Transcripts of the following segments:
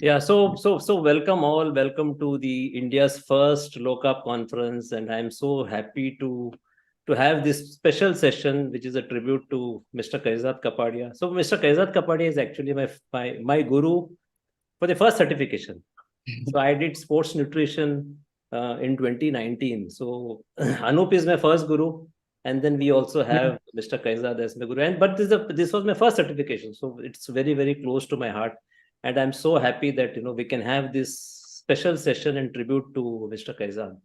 Yeah, so welcome all. Welcome to the India's first Low-Carb conference, and I'm so happy to have this special session, which is a tribute to Mr. Kaizzad Capadia. So Mr. Kaizzad Capadia is actually my guru for the first certification. So I did sports nutrition in 2019. So Anup is my first guru, and then we also have Mr. Kaizzad as my guru. And but this was my first certification, so it's very close to my heart, and I'm so happy that we can have this special session in tribute to Mr. Kaizzad.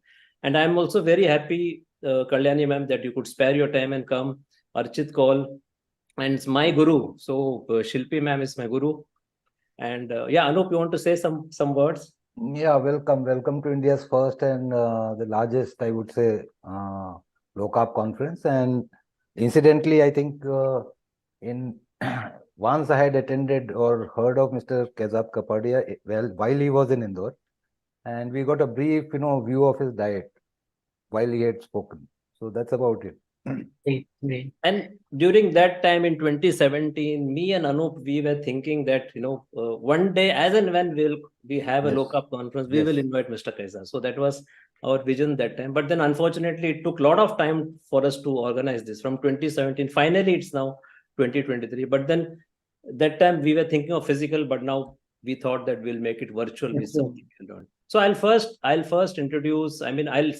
And I'm also very happy, Kalyani ma'am, that you could spare your time and come. Archit call, and it's my guru. So Shilpi ma'am is my guru. And yeah, Anup, you want to say some words? Yeah, welcome to India's first and the largest, I would say, low-carb conference. And incidentally, I think in once I had attended or heard of Mr. Kaizzad Capadia, while he was in Indore, and we got a brief, view of his diet while he had spoken. So that's about it. And during that time in 2017, me and Anup, we were thinking that one day, as and when we have a low-carb conference, we will invite Mr. Kaizzad. So that was our vision that time. But then unfortunately, it took a lot of time for us to organize this from 2017. Finally, it's now 2023. But then that time we were thinking of physical, but now we thought that we'll make it virtual with something we'll learn. So I'll first introduce. I'll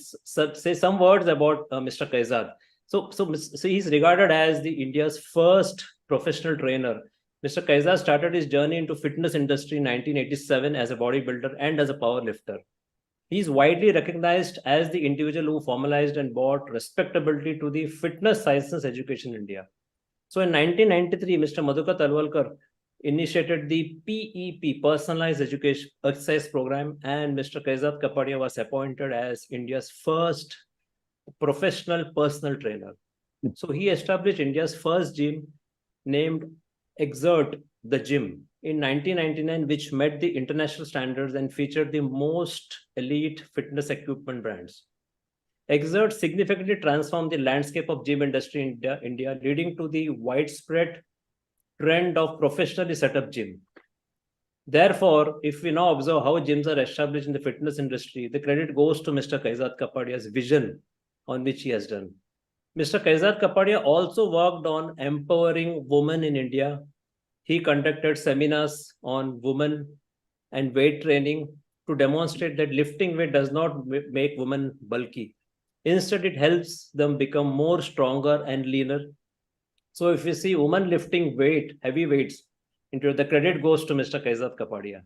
say some words about Mr. Kaizzad. So he's regarded as the India's first professional trainer. Mr. Kaizzad started his journey into fitness industry in 1987 as a bodybuilder and as a powerlifter. He's widely recognized as the individual who formalized and brought respectability to the fitness sciences education in India. So in 1993, Mr. Madhukar Talwalkar initiated the PEP, Personalized Education Exercise Program, and Mr. Kaizzad Capadia was appointed as India's first professional personal trainer. So he established India's first gym named Exert the Gym in 1999, which met the international standards and featured the most elite fitness equipment brands. Exert significantly transformed the landscape of gym industry in India, leading to the widespread trend of professionally set up gym. Therefore, if we now observe how gyms are established in the fitness industry, the credit goes to Mr. Kaizzad Capadia's vision on which he has done. Mr. Kaizzad Capadia also worked on empowering women in India. He conducted seminars on women and weight training to demonstrate that lifting weight does not make women bulky. Instead, it helps them become more stronger and leaner. So if you see women lifting heavy weights, the credit goes to Mr. Kaizzad Capadia.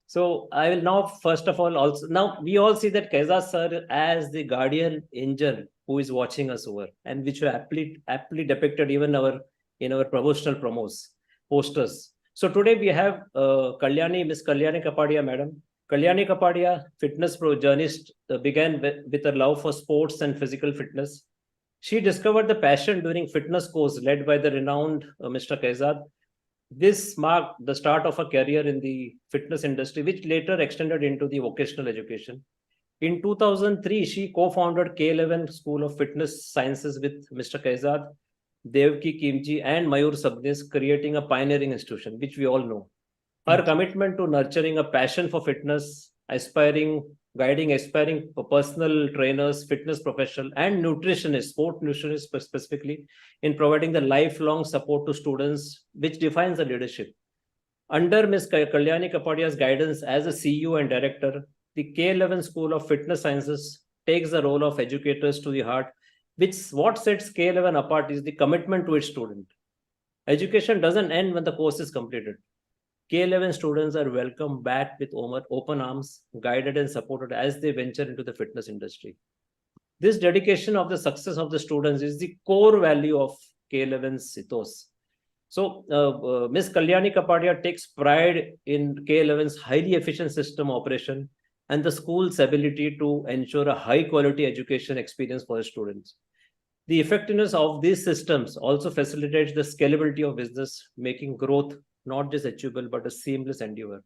So I will now, first of all, now we all see that Kaizzad sir as the guardian angel who is watching us over, and which were aptly depicted even in our promotional posters. So today we have Miss Kalyani Capadia, madam. Kalyani Capadia, fitness journalist, began with a love for sports and physical fitness. She discovered the passion during fitness course led by the renowned Mr. Kaizzad. This marked the start of a career in the fitness industry, which later extended into the vocational education. In 2003, she co-founded K11 School of Fitness Sciences with Mr. Kaizzad, Devaki Khimji, and Mayur Sabnis, creating a pioneering institution, which we all know. Her commitment to nurturing a passion for fitness, guiding aspiring personal trainers, fitness professionals, and nutritionists, sport nutritionists specifically, in providing the lifelong support to students, which defines the leadership. Under Ms. Kalyani Capadia's guidance as a CEO and director, the K11 School of Fitness Sciences takes the role of educators to the heart, what sets K11 apart is the commitment to its student. Education doesn't end when the course is completed. K11 students are welcomed back with open arms, guided and supported as they venture into the fitness industry. This dedication of the success of the students is the core value of K11's ethos. So, Ms. Kalyani Capadia takes pride in K11's highly efficient system operation and the school's ability to ensure a high-quality education experience for the students. The effectiveness of these systems also facilitates the scalability of business, making growth not just achievable, but a seamless endeavor.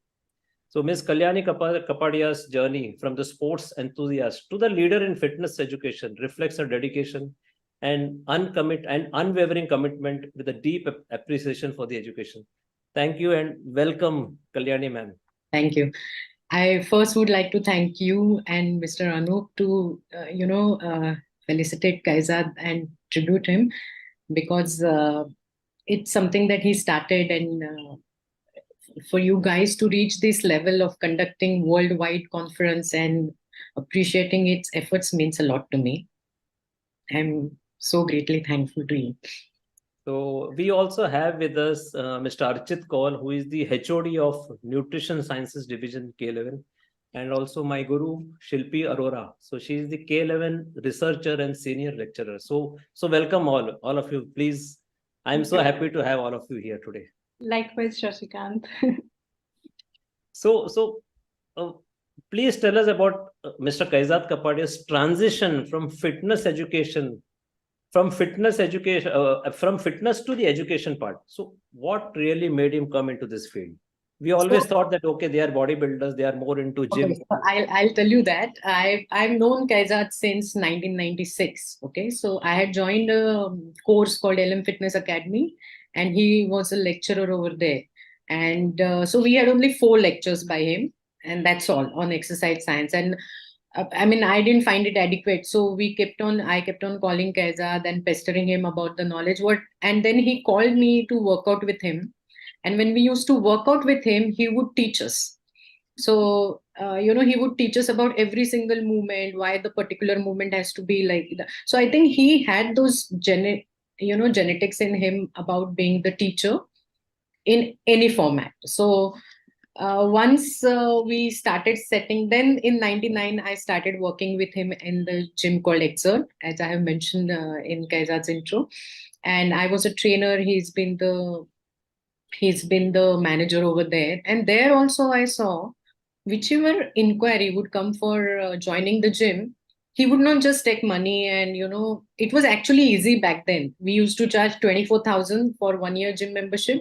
So Ms. Kalyani Capadia's journey from the sports enthusiast to the leader in fitness education reflects her dedication and unwavering commitment with a deep appreciation for the education. Thank you and welcome, Kalyani ma'am. Thank you. I first would like to thank you and Mr. Anup to, felicitate Kaizzad and tribute him, because it's something that he started, and for you guys to reach this level of conducting worldwide conference and appreciating its efforts means a lot to me. I'm so greatly thankful to you. So we also have with us Mr. Archit Kaul, who is the HOD of Nutrition Sciences Division K11, and also my guru Shilpi Arora. So she is the K11 researcher and senior lecturer. So welcome all of you. Please, I'm so happy to have all of you here today. Likewise, Shashikant. So please tell us about Mr. Kaizzad Capadia's transition from fitness education from fitness to the education part. So what really made him come into this field? We always thought that, okay, they are bodybuilders, they are more into gym. Okay, so I'll tell you that I've known Kaizzad since 1996. Okay, so I had joined a course called LM Fitness Academy, and he was a lecturer over there. And so we had only 4 lectures by him, and that's all on exercise science. And I mean, I didn't find it adequate. So I kept on calling Kaizzad and pestering him about the knowledge. And then he called me to work out with him. And when we used to work out with him, he would teach us. So, he would teach us about every single movement, why the particular movement has to be like that. So I think he had those genetics in him about being the teacher in any format. So once we started setting, then in 99, I started working with him in the gym called Exert, as I have mentioned in Kaizzad's intro. And I was a trainer. He's been the manager over there. And there also I saw whichever inquiry would come for joining the gym, he would not just take money. And, it was actually easy back then. We used to charge 24,000 for 1 year gym membership.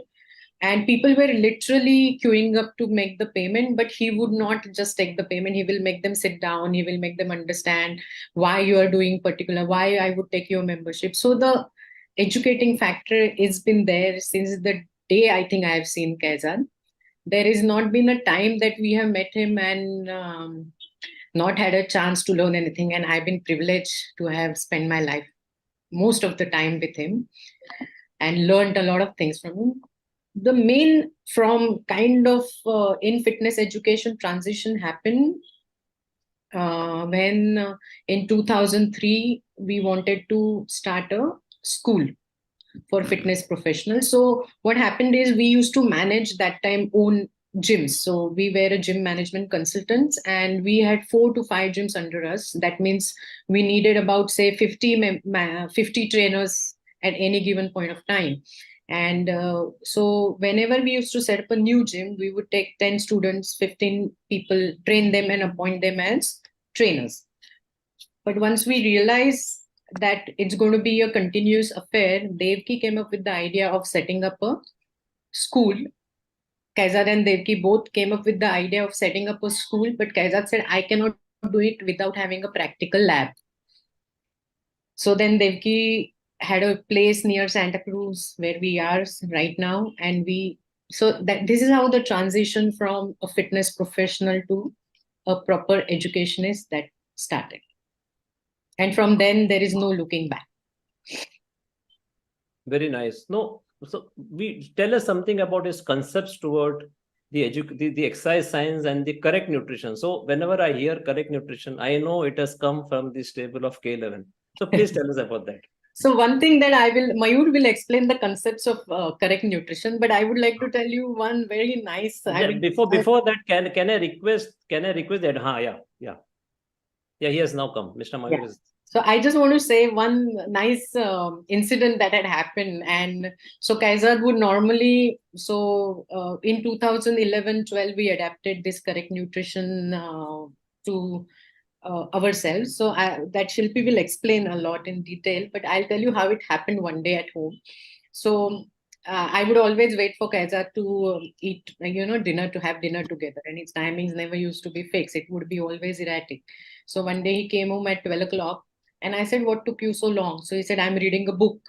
And people were literally queuing up to make the payment, but he would not just take the payment. He will make them sit down. He will make them understand why you are doing why I would take your membership. So the educating factor has been there since the day I think I have seen Kaizzad. There has not been a time that we have met him and not had a chance to learn anything. And I've been privileged to have spent my life most of the time with him and learned a lot of things from him. The main from kind of in fitness education transition happened when in 2003 we wanted to start a school for fitness professionals. So what happened is we used to manage that time own gyms. So we were a gym management consultants, and we had 4 to 5 gyms under us. That means we needed about say 50 trainers at any given point of time. And so whenever we used to set up a new gym, we would take 10 students, 15 people, train them and appoint them as trainers. But once we realized that it's going to be a continuous affair, Devaki came up with the idea of setting up a school. Kaizzad and Devaki both came up with the idea of setting up a school, but Kaizzad said, I cannot do it without having a practical lab. So then Devaki had a place near Santa Cruz where we are right now. And this is how the transition from a fitness professional to a proper educationist that started. And from then there is no looking back. Very nice. No, so we tell us something about his concepts toward the exercise science and the correct nutrition. So whenever I hear correct nutrition, I know it has come from this table of K11. So please tell us about that. So one thing that Mayur will explain the concepts of correct nutrition, but I would like to tell you one very nice. Before that, can I request that? Yeah, he has now come. Mr. Mayur is. So I just want to say one nice incident that had happened. And so Kaizzad would normally, in 2011-12, we adapted this correct nutrition to ourselves. So that Shilpi will explain a lot in detail, but I'll tell you how it happened one day at home. So I would always wait for Kaizzad to eat, dinner, to have dinner together. And its timings never used to be fixed. It would be always erratic. So one day he came home at 12 o'clock and I said, what took you so long? So he said, I'm reading a book.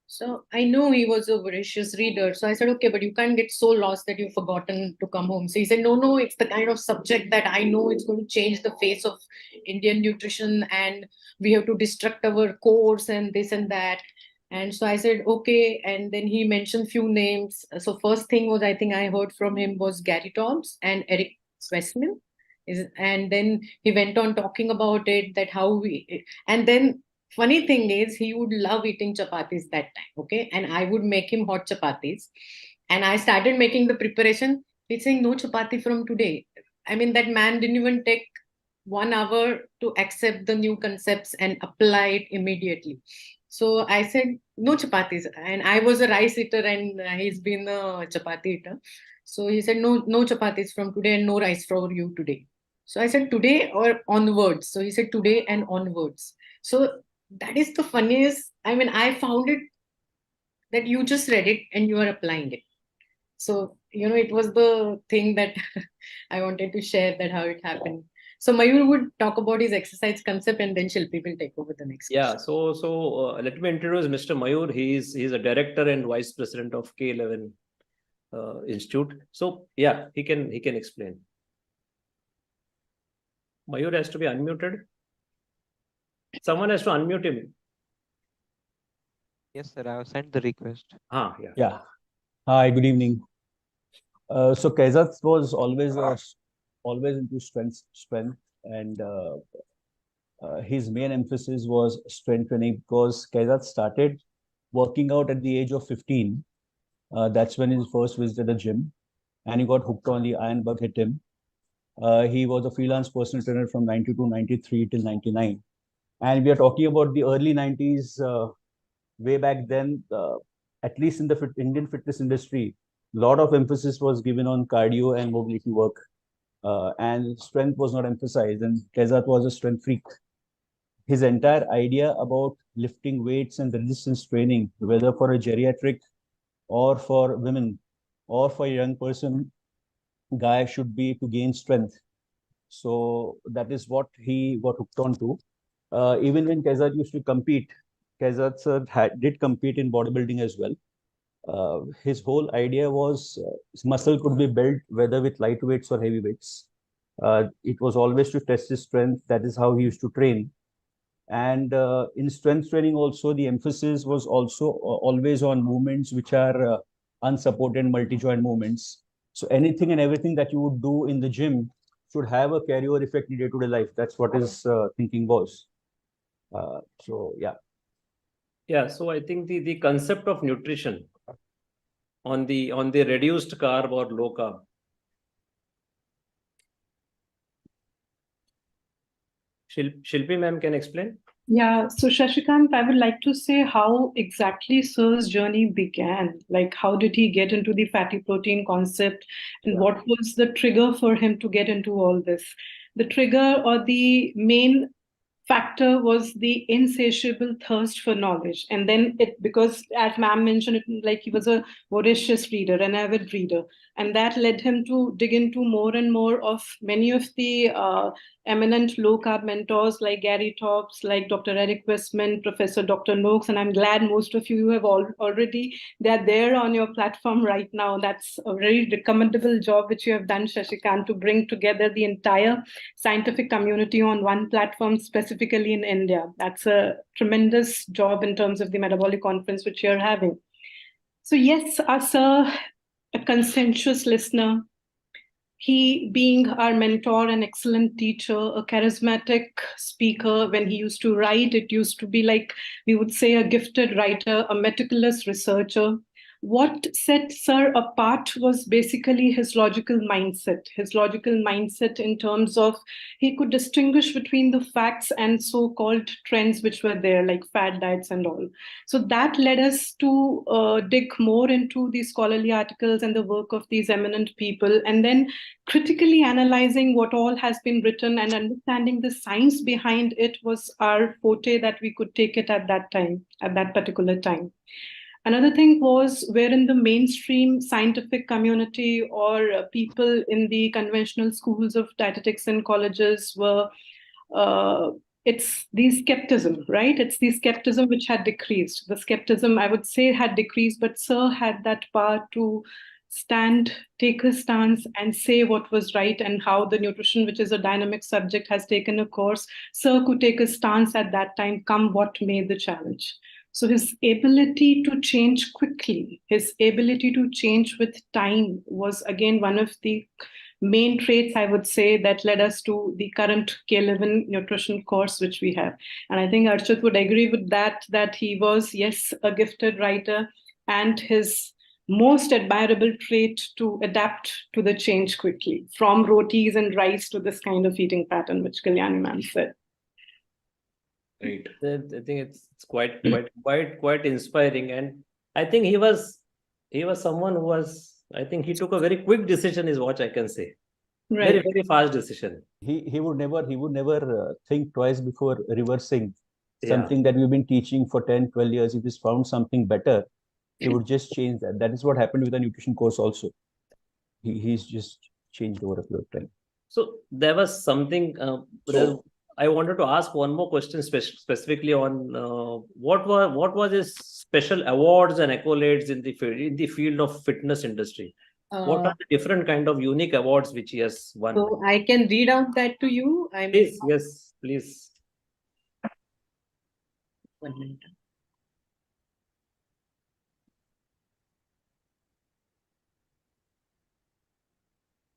So I know he was a voracious reader. So I said, okay, but you can't get so lost that you've forgotten to come home. So he said, no, it's the kind of subject that I know it's going to change the face of Indian nutrition, and we have to destruct our course and this and that. And so I said, okay. And then he mentioned few names. So first thing was, I think I heard from him was Gary Toms and Eric Swessman. And then he went on talking about it, that how we, and then funny thing is, he would love eating chapatis that time, okay? And I would make him hot chapatis. And I started making the preparation. He's saying, no chapati from today. I mean, that man didn't even take 1 hour to accept the new concepts and apply it immediately. So I said, no chapatis. And I was a rice eater, and he's been a chapati eater. So he said, no chapatis from today and no rice for you today. So I said, today or onwards? So he said, today and onwards. So that is the funniest. I mean, I found it that you just read it and you are applying it. So, it was the thing that I wanted to share, that how it happened. So Mayur would talk about his exercise concept, and then Shilpi will take over the next Yeah, question. so let me introduce Mr. Mayur. He's a director and vice president of K11 Institute. So yeah, he can explain. Mayur has to be unmuted. Someone has to unmute him. Yes, sir. I have sent the request. Yeah. Yeah. Hi, good evening. So Kaizzad was always into strength, and his main emphasis was strength training, because Kaizzad started working out at the age of 15. That's when he first visited the gym, and he got hooked on the iron bug hit him. He was a freelance personal trainer from 92, 93 till 99. And we are talking about the early 90s. Way back then, at least in the Indian fitness industry, a lot of emphasis was given on cardio and mobility work, and strength was not emphasized. And Kaizzad was a strength freak. His entire idea about lifting weights and resistance training, whether for a geriatric or for women or for a young person, guy should be to gain strength. So that is what he got hooked on to. Even when Kaizzad used to compete, Kaizzad sir did compete in bodybuilding as well. His whole idea was muscle could be built whether with light weights or heavy weights. It was always to test his strength. That is how he used to train. And in strength training also, the emphasis was also always on movements which are unsupported multi-joint movements. So anything and everything that you would do in the gym should have a carryover effect in day-to-day life. That's what his thinking was. So yeah. Yeah, so I think the concept of nutrition on the reduced carb or low carb. Shilpi ma'am can explain. Yeah, so Shashikant, I would like to say how exactly Sir's journey began. Like, how did he get into the fatty protein concept, and what was the trigger for him to get into all this? The trigger or the main factor was the insatiable thirst for knowledge. And then because as ma'am mentioned, like he was a voracious reader, an avid reader, and that led him to dig into more and more of many of the eminent low carb mentors like Gary Tops, like Dr. Eric Westman, Professor Dr. Noakes. And I'm glad most of you have already, they're there on your platform right now. That's a very recommendable job which you have done, Shashikant, to bring together the entire scientific community on one platform, specifically in India. That's a tremendous job in terms of the metabolic conference which you're having. So yes, as a conscientious listener, he being our mentor, an excellent teacher, a charismatic speaker. When he used to write, it used to be like, we would say, a gifted writer, a meticulous researcher. What set Sir apart was basically his logical mindset in terms of he could distinguish between the facts and so-called trends which were there, like fad diets and all. So that led us to dig more into the scholarly articles and the work of these eminent people, and then critically analyzing what all has been written and understanding the science behind it was our forte, that we could take it at that time, at that particular time. Another thing was wherein the mainstream scientific community or people in the conventional schools of dietetics and colleges were it's the skepticism, right? It's the skepticism which had decreased. The skepticism, I would say, had decreased, but Sir had that power to take a stance and say what was right, and how the nutrition, which is a dynamic subject, has taken a course. Sir could take a stance at that time, come what may the challenge. So his ability to change quickly, his ability to change with time was again one of the main traits, I would say, that led us to the current K11 nutrition course which we have. And I think Archit would agree with that he was, yes, a gifted writer, and his most admirable trait to adapt to the change quickly, from rotis and rice to this kind of eating pattern, which Kalyani ma'am said. Right. I think it's quite inspiring, and I think he was someone who was. I think he took a very quick decision, is what I can say. Right. Very fast decision. He would never think twice before reversing Yeah. something that we've been teaching for 10, 12 years. If he's found something better, he would just change that. That is what happened with the nutrition course also. He's just changed over a period of time. So there was something. I wanted to ask one more question specifically on what was his special awards and accolades in the field of fitness industry. What are the different kind of unique awards which he has won? So I can read out that to you. Please, yes, please. 1 minute.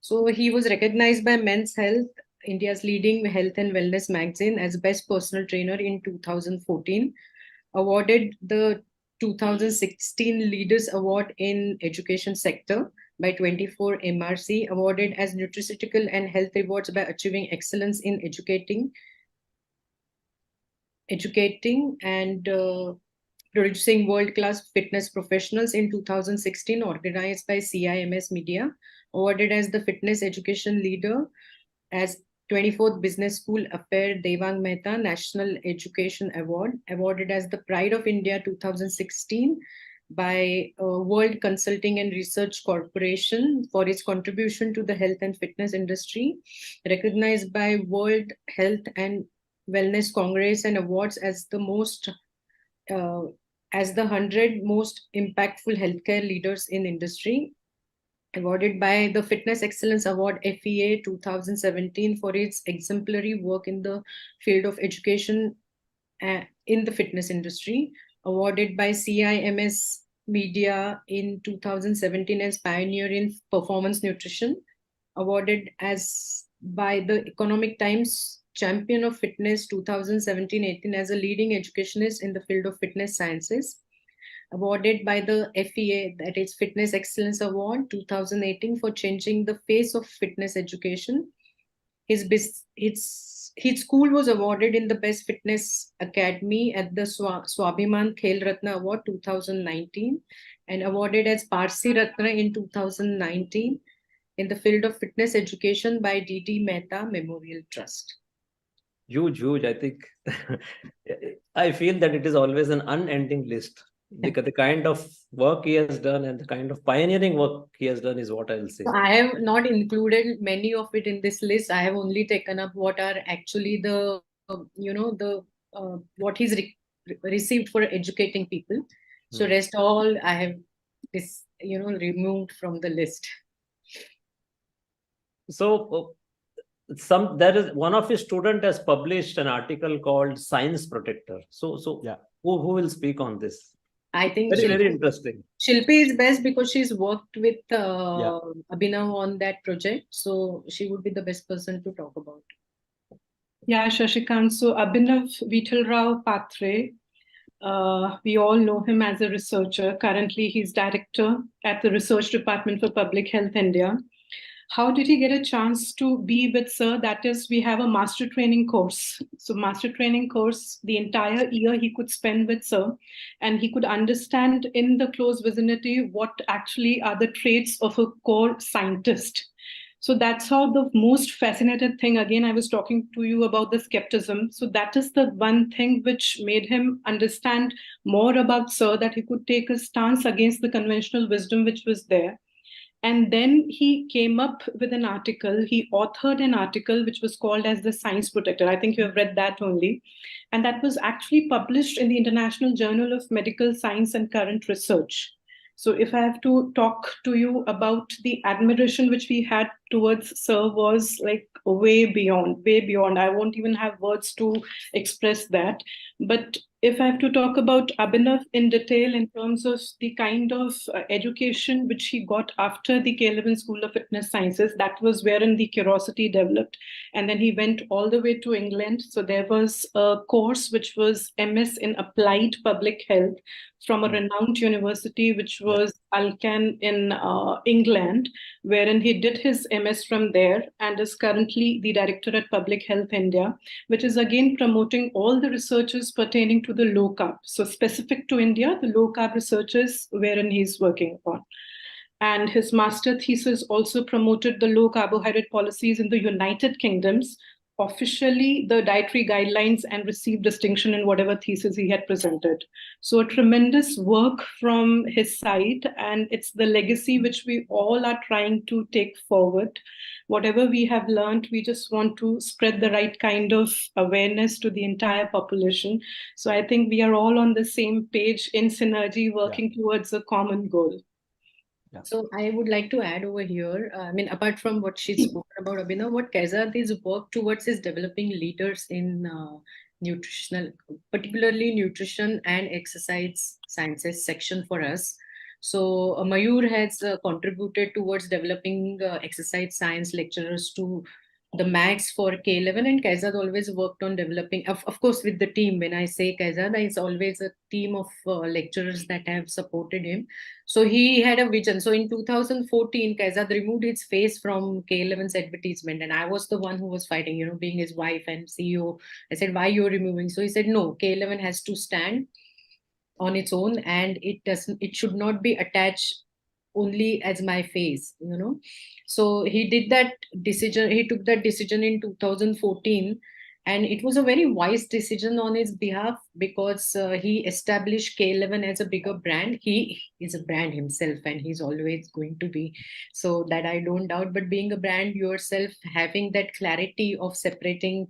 So he was recognized by Men's Health, India's leading health and wellness magazine, as best personal trainer in 2014. Awarded the 2016 Leaders Award in Education Sector by 24 MRC. Awarded as nutraceutical and health rewards by achieving excellence in educating and producing world-class fitness professionals in 2016, organized by CIMS Media. Awarded as the fitness education leader as 24th Business School Affair Devang Mehta National Education Award. Awarded as the Pride of India 2016 by World Consulting and Research Corporation for its contribution to the health and fitness industry. Recognized by World Health and Wellness Congress and Awards as the 100 most impactful healthcare leaders in industry. Awarded by the Fitness Excellence Award FEA 2017 for its exemplary work in the field of education in the fitness industry. Awarded by CIMS Media in 2017 as pioneer in performance nutrition. Awarded as by the Economic Times Champion of Fitness 2017-18 as a leading educationist in the field of fitness sciences. Awarded by the FEA, that is Fitness Excellence Award 2018 for changing the face of fitness education. His school was awarded in the Best Fitness Academy at the Swabhiman Khel Ratna Award 2019 and awarded as Parsi Ratna in 2019 in the field of fitness education by D.D. Mehta Memorial Trust. Huge. I think I feel that it is always an unending list. Because the kind of work he has done and the kind of pioneering work he has done is what I'll say. So I have not included many of it in this list. I have only taken up what are actually the, what he's received for educating people. So rest all I have removed from the list. So there is one of his student has published an article called Science Protector. So yeah, who will speak on this? I think very interesting. Shilpi is best because she's worked with Abhinav on that project. So she would be the best person to talk about. Yeah, Shashikant. So Abhinav Vithalrao Patre, we all know him as a researcher. Currently, he's director at the Research Department for Public Health India. How did he get a chance to be with Sir? That is, we have a master training course. So master training course, the entire year he could spend with Sir, and he could understand in the close vicinity what actually are the traits of a core scientist. So that's how the most fascinated thing, again, I was talking to you about the skepticism. So that is the one thing which made him understand more about Sir, that he could take a stance against the conventional wisdom which was there. And then he came up with an article, he authored an article which was called as the Science Protector. I think you have read that only. And that was actually published in the International Journal of Medical Science and Current Research. So if I have to talk to you about the admiration which we had towards Sir was like way beyond, way beyond. I won't even have words to express that. But if I have to talk about Abhinav in detail in terms of the kind of education which he got after the K11 School of Fitness Sciences, that was wherein the curiosity developed. And then he went all the way to England. So there was a course which was MS in Applied Public Health from a renowned university, which was Alcan in England, wherein he did his MS from there and is currently the director at Public Health India, which is again promoting all the researches pertaining to the low carb. So specific to India, the low carb researches wherein he's working on. And his master thesis also promoted the low carbohydrate policies in the United Kingdoms, officially the dietary guidelines, and received distinction in whatever thesis he had presented. So a tremendous work from his side, and it's the legacy which we all are trying to take forward. Whatever we have learned, we just want to spread the right kind of awareness to the entire population. So I think we are all on the same page in synergy, working towards a common goal. So I would like to add over here, I mean, apart from what she spoke about, Abhinav, what Kaizzad is work towards is developing leaders in nutritional, particularly nutrition and exercise sciences section for us. So Mayur has contributed towards developing exercise science lecturers to the max for K11, and Kaizzad always worked on developing, of course, with the team. When I say Kaizzad, it's always a team of lecturers that have supported him. So he had a vision. So in 2014, Kaizzad removed his face from K11's advertisement, and I was the one who was fighting, being his wife and CEO. I said, why you're removing? So he said, no, K11 has to stand on its own, and it should not be attached only as my face. So he did that decision. He took that decision in 2014, and it was a very wise decision on his behalf, because he established K11 as a bigger brand. He is a brand himself, and he's always going to be, so that I don't doubt. But being a brand yourself, having that clarity of separating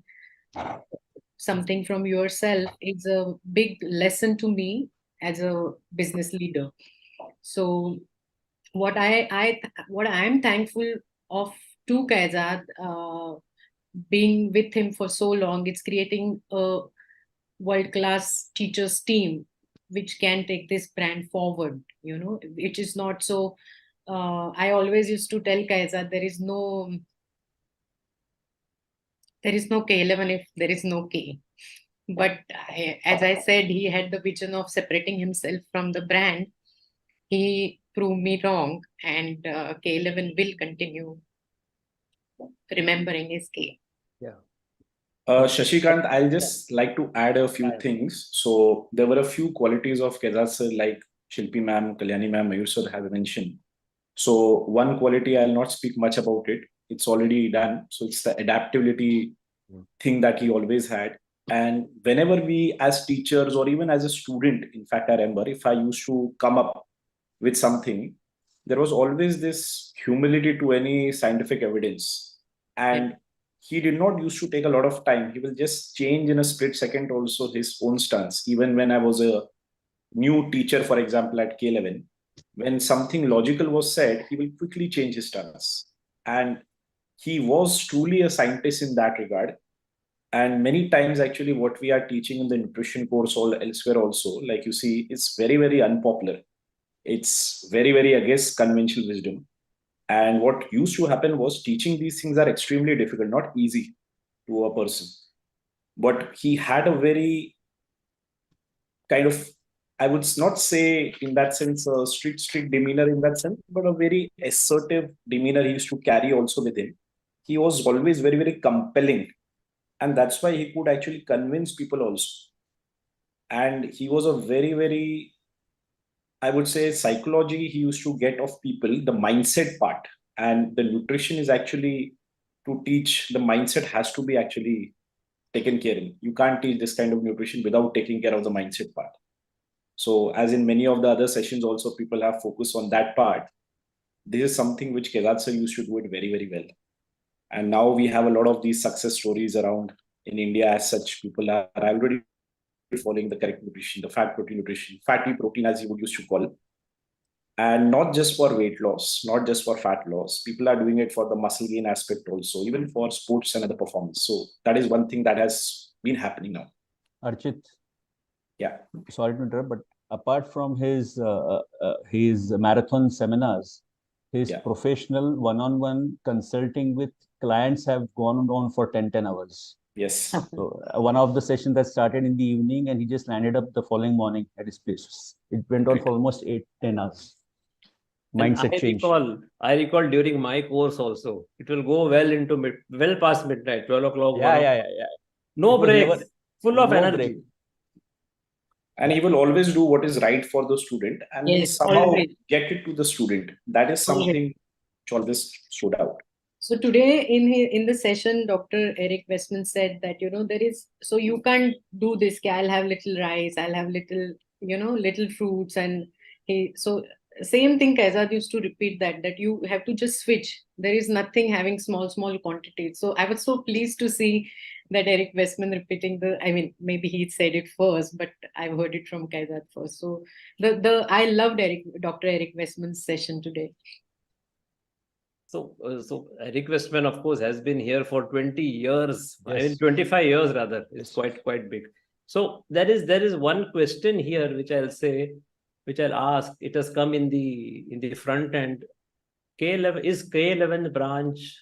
something from yourself is a big lesson to me as a business leader. So what I'm thankful of to Kaizzad, being with him for so long, it's creating a world-class teachers team which can take this brand forward. It is not so. I always used to tell Kaizzad, there is no K11 if there is no K. But as I said, he had the vision of separating himself from the brand. He proved me wrong, and K11 will continue remembering his K. Shashikant, I'll just like to add a few things. So there were a few qualities of Kaizzad sir, like Shilpi ma'am, Kalyani ma'am, Mayur sir have mentioned. So one quality, I'll not speak much about it. It's already done. So it's the adaptability thing that he always had. And whenever we as teachers or even as a student, in fact, I remember if I used to come up with something, there was always this humility to any scientific evidence. And he did not used to take a lot of time. He will just change in a split second also his own stance. Even when I was a new teacher, for example, at K11, when something logical was said, he will quickly change his stance. And he was truly a scientist in that regard. And many times, actually, what we are teaching in the nutrition course or elsewhere also, like you see, it's very, very unpopular. It's very, very against conventional wisdom. And what used to happen was teaching these things are extremely difficult, not easy to a person. But he had a very kind of, I would not say in that sense, a strict demeanor in that sense, but a very assertive demeanor he used to carry also with him. He was always very, very compelling. And that's why he could actually convince people also. And he was a very, very, I would say, psychology he used to get of people, the mindset part. And the nutrition is actually to teach the mindset has to be actually taken care of. You can't teach this kind of nutrition without taking care of the mindset part. So as in many of the other sessions also, people have focused on that part. this is something which Kaizzad sir used to do it very, very well. And now we have a lot of these success stories around in India as such. People are already following the correct nutrition, the fat protein nutrition, fatty protein as you would used to call it. And not just for weight loss, not just for fat loss. People are doing it for the muscle gain aspect also, even for sports and other performance. So that is one thing that has been happening now. Archit, Yeah. sorry to interrupt, but apart from his marathon seminars, his professional one-on-one consulting with clients have gone on for 10 hours. Yes. So one of the sessions that started in the evening and he just landed up the following morning at his place. It went on for almost 8-10 hours. Mindset change. I recall during my course also, it will go well into well past midnight, 12 o'clock. Yeah. No breaks, full of energy. Break. And he will always do what is right for the student and somehow get it to the student. That is something which always stood out. So today in the session, Dr. Eric Westman said that, there is, so you can't do this, I'll have little rice, I'll have little, little fruits. And so same thing Kaizzad used to repeat that you have to just switch. There is nothing having small quantities. So I was so pleased to see that Eric Westman repeating maybe he said it first, but I've heard it from Kaizzad first. So I loved Dr. Eric Westman's session today. So Eric Westman, of course, has been here for 20 years. Yes. 25 years rather. It's quite big. So there is one question here which I'll ask. It has come in the front end. K11 is K11 branch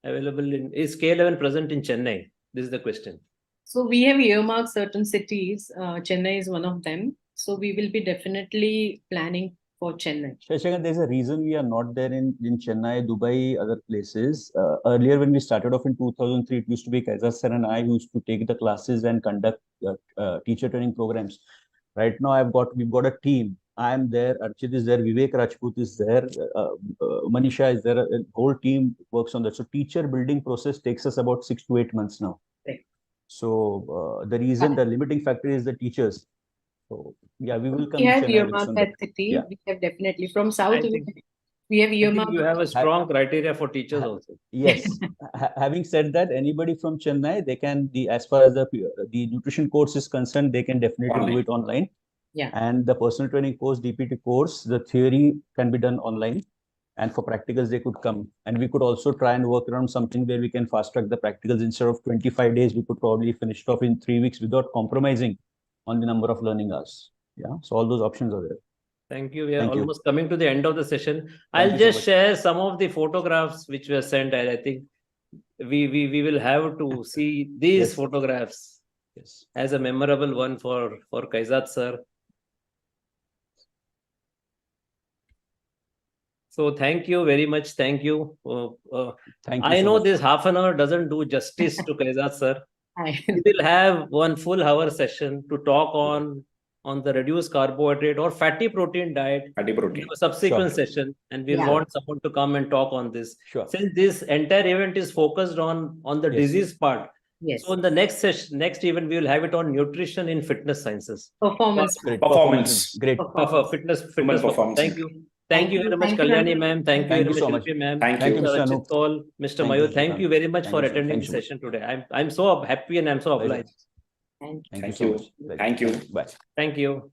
available is K11 present in Chennai? This is the question. So we have earmarked certain cities. Chennai is one of them. So we will be definitely planning for Chennai. Shashank, there's a reason we are not there in Chennai, Dubai, other places. Earlier, when we started off in 2003, it used to be Kaizzad sir and I used to take the classes and conduct teacher training programs. Right now, we've got a team. I'm there, Archit is there, Vivek Rajput is there, Manisha is there. A whole team works on that. So teacher building process takes us about 6 to 8 months now. Right. So the limiting factor is the teachers. So yeah, we will come. We have earmarked that city. Yeah. We have definitely from south. We have earmarked. You have a strong criteria for teachers also. Yes. Having said that, anybody from Chennai, they can as far as the nutrition course is concerned, they can definitely do it online. Yeah. And the personal training course, DPT course, the theory can be done online. And for practicals, they could come. And we could also try and work around something where we can fast track the practicals. Instead of 25 days, we could probably finish it off in 3 weeks without compromising on the number of learning hours. Yeah. So all those options are there. Thank you. We are almost coming to the end of the session. I'll just share some of the photographs which were sent. And I think we will have to see these photographs as a memorable one for Kaizzad sir. So thank you very much. Thank you. Thank you. I know this half an hour doesn't do justice to Kaizzad sir. We will have one full hour session to talk on the reduced carbohydrate or fatty protein diet. Fatty protein. A subsequent session, and we'll want someone to come and talk on this. Sure. Since this entire event is focused on the disease part. Yes. So in the next session, next event, we will have it on nutrition in fitness sciences. Performance. Great. Fitness performance. Thank you. Thank you very much, Thank you. Kalyani ma'am. Thank you so much, ma'am. Thank you, Mr. Archit Kaul, Mr. Mayur. Thank you very much for attending the session today. I'm so happy and I'm so obliged. Thank you. Thank you. Thank you. Bye. Thank you.